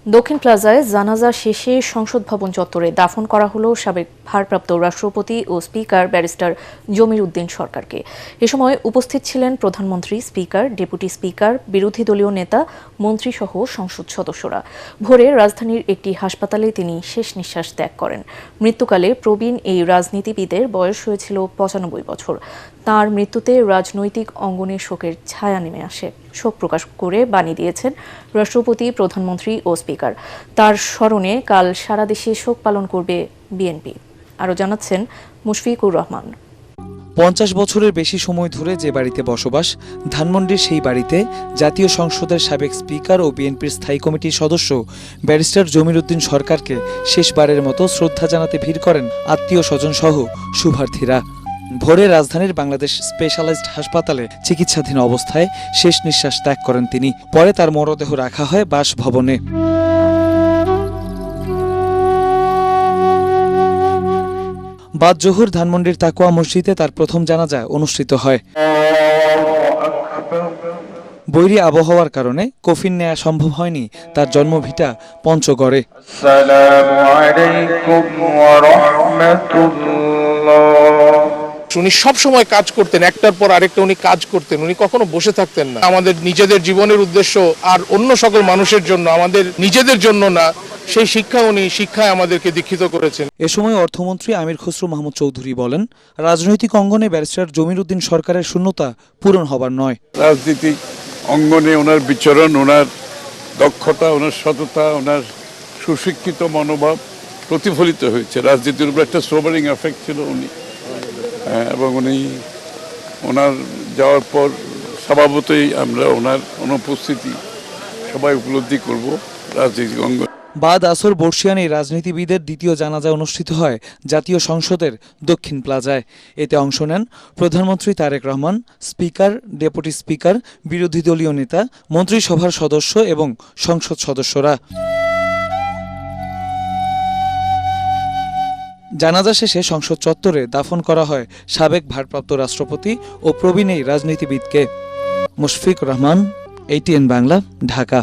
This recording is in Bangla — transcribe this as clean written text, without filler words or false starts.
দক্ষিণ প্লাজায় জানাজা শেষে সংসদ ভবন চত্বরে দাফন করা হলো সাবেক ভারপ্রাপ্ত রাষ্ট্রপতি ও স্পিকার ব্যারিস্টার জমির উদ্দিন সরকারকে। এ সময় উপস্থিত ছিলেন প্রধানমন্ত্রী, স্পিকার, ডেপুটি স্পিকার, বিরোধী দলীয় নেতা, মন্ত্রীসহ সংসদ সদস্যরা। ভোরে রাজধানীর একটি হাসপাতালে তিনি শেষ নিঃশ্বাস ত্যাগ করেন। মৃত্যুকালে প্রবীণ এই রাজনীতিবিদের বয়স হয়েছিল ৯৫ বছর। তাঁর মৃত্যুতে রাজনৈতিক অঙ্গনে শোকের ছায়া নেমে আসে। শোক প্রকাশ করে বাণী দিয়েছেন রাষ্ট্রপতি, প্রধানমন্ত্রী ও স্পিকার। তার স্মরণে কাল সারা দেশে শোক পালন করবে বিএনপি। আরও জানাচ্ছেন মুশফিকুর রহমান। ৫০ বছরের বেশি সময় ধরে যে বাড়িতে বসবাস, ধানমন্ডির সেই বাড়িতে জাতীয় সংসদের সাবেক স্পিকার ও বিএনপির স্থায়ী কমিটির সদস্য ব্যারিস্টার জমির উদ্দিন সরকারকে শেষবারের মতো শ্রদ্ধা জানাতে ভিড় করেন আত্মীয় স্বজন সহ শুভার্থীরা। ভোরে রাজধানীর বাংলাদেশ স্পেশালাইজড হাসপাতালে চিকিৎসাধীন অবস্থায় শেষ নিঃশ্বাস ত্যাগ করেন তিনি। পরে তার মরদেহ রাখা হয় বাসভবনে। বাদ জোহর ধানমন্ডির তাকওয়া মসজিদে তার প্রথম জানাজা অনুষ্ঠিত হয়। বৈরী আবহাওয়ার কারণে কফিন নেওয়া সম্ভব হয়নি তার জন্মভিটা পঞ্চগড়ে। উনি সব সময় কাজ করতেন, একটার পর আরেকটা উনি কাজ করতেন, উনি কখনো বসে থাকতেন না। আমাদের নিজেদের জীবনের উদ্দেশ্য আর অন্য সকল মানুষের জন্য, আমাদের নিজেদের জন্য না, সেই শিক্ষা উনি শিক্ষায় আমাদেরকে দীক্ষিত করেছেন। এ সময় অর্থমন্ত্রী আমির খসরু মাহমুদ চৌধুরী বলেন, রাজনৈতিক অঙ্গনে ব্যারিস্টার জমির উদ্দিন সরকারের শূন্যতা পূরণ হবার নয়। রাজনৈতিক অঙ্গনে ওনার বিচরণ, ওনার দক্ষতা, ওনার সততা, ওনার সুশিক্ষিত মনোভাব প্রতিফলিত হয়েছে। রাজনীতির উপর একটা সোবারিং এফেক্ট ছিল উনি, এবং উনি ওনার যাওয়ার পর স্বভাবতই আমরা ওনার অনুপস্থিতি সবাই উপলব্ধি করব রাজনৈতিক অঙ্গ। বাদ আসর বর্ষিয়ান এই রাজনীতিবিদের দ্বিতীয় জানাজা অনুষ্ঠিত হয় জাতীয় সংসদের দক্ষিণ প্লাজায়। এতে অংশ নেন প্রধানমন্ত্রী Tarique Rahman, speaker, deputy speaker, বিরোধী দলীয় নেতা, মন্ত্রিসভার সদস্য এবং সংসদ সদস্যরা। জানাজা শেষে সংসদ চত্বরে দাফন করা হয় সাবেক ভারপ্রাপ্ত রাষ্ট্রপতি ও প্রবীণ এই রাজনীতিবিদকে। মুশফিকুর রহমান, ATN বাংলা, ঢাকা।